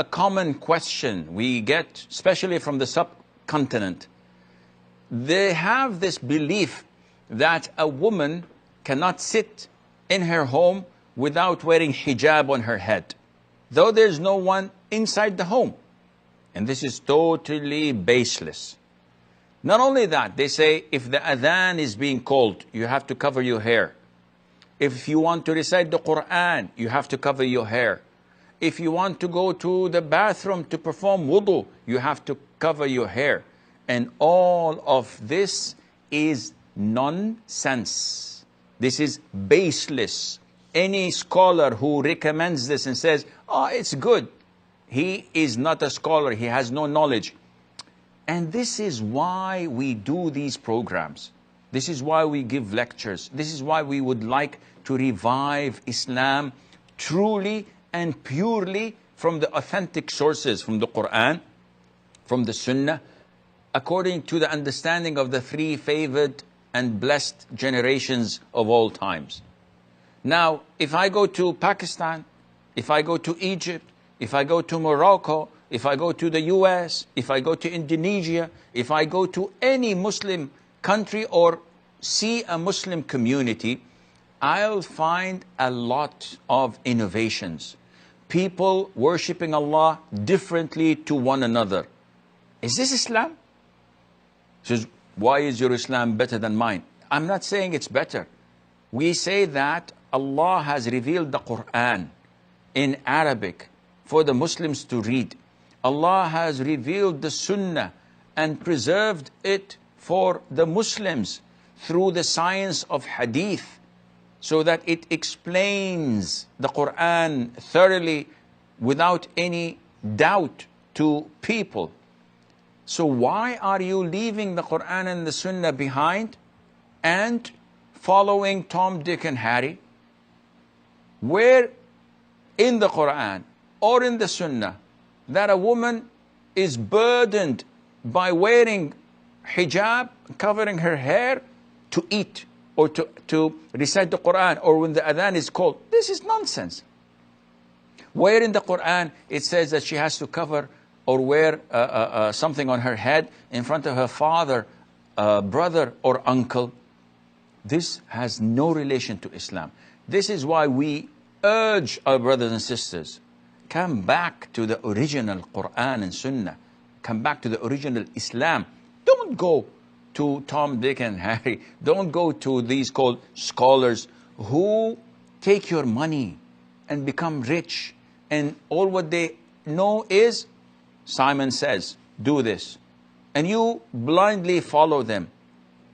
a common question we get, especially from the subcontinent. They have this belief that a woman cannot sit in her home without wearing hijab on her head, though there's no one inside the home. And this is totally baseless. Not only that, they say if the adhan is being called, you have to cover your hair. If you want to recite the Quran, you have to cover your hair. If you want to go to the bathroom to perform wudu, you have to cover your hair. And all of this is nonsense. This is baseless. Any scholar who recommends this and says, oh, it's good, he is not a scholar, he has no knowledge. And this is why we do these programs. This is why we give lectures. This is why we would like to revive Islam truly and purely from the authentic sources, from the Quran, from the Sunnah, according to the understanding of the three favored and blessed generations of all times. Now, if I go to Pakistan, if I go to Egypt, if I go to Morocco, if I go to the US, if I go to Indonesia, if I go to any Muslim country or see a Muslim community, I'll find a lot of innovations. People worshipping Allah differently to one another. Is this Islam? Says, why is your Islam better than mine? I'm not saying it's better. We say that Allah has revealed the Quran in Arabic for the Muslims to read. Allah has revealed the Sunnah and preserved it for the Muslims through the science of hadith, so that it explains the Quran thoroughly without any doubt to people. So why are you leaving the Quran and the Sunnah behind and following Tom, Dick and Harry? Where in the Quran or in the Sunnah that a woman is burdened by wearing hijab, covering her hair, to eat or to recite the Quran, or when the adhan is called? This is nonsense. Where in the Quran it says that she has to cover or wear something on her head in front of her father, brother or uncle? This has no relation to Islam. This is why we urge our brothers and sisters, come back to the original Quran and Sunnah. Come back to the original Islam. Don't go to Tom, Dick and Harry. Don't go to these called scholars who take your money and become rich. And all what they know is, Simon says, do this. And you blindly follow them.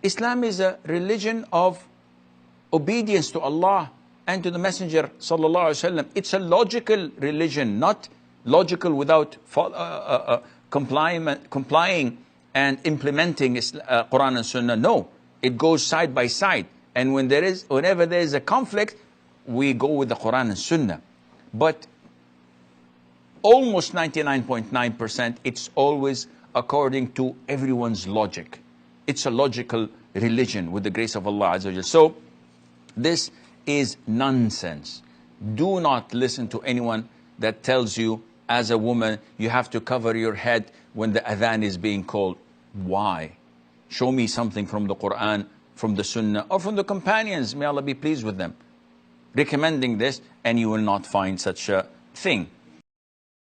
Islam is a religion of obedience to Allah and to the Messenger sallallahu alaihi wasallam. It's a logical religion, not logical without complying and implementing Quran and Sunnah. No, it goes side by side. And whenever there is a conflict, we go with the Quran and Sunnah. But almost 99.9%, it's always according to everyone's logic. It's a logical religion with the grace of Allah Azza wa Jalla. So this is nonsense. Do not listen to anyone that tells you, as a woman, you have to cover your head when the adhan is being called. Why? Show me something from the Quran, from the Sunnah, or from the companions, may Allah be pleased with them, recommending this, and you will not find such a thing.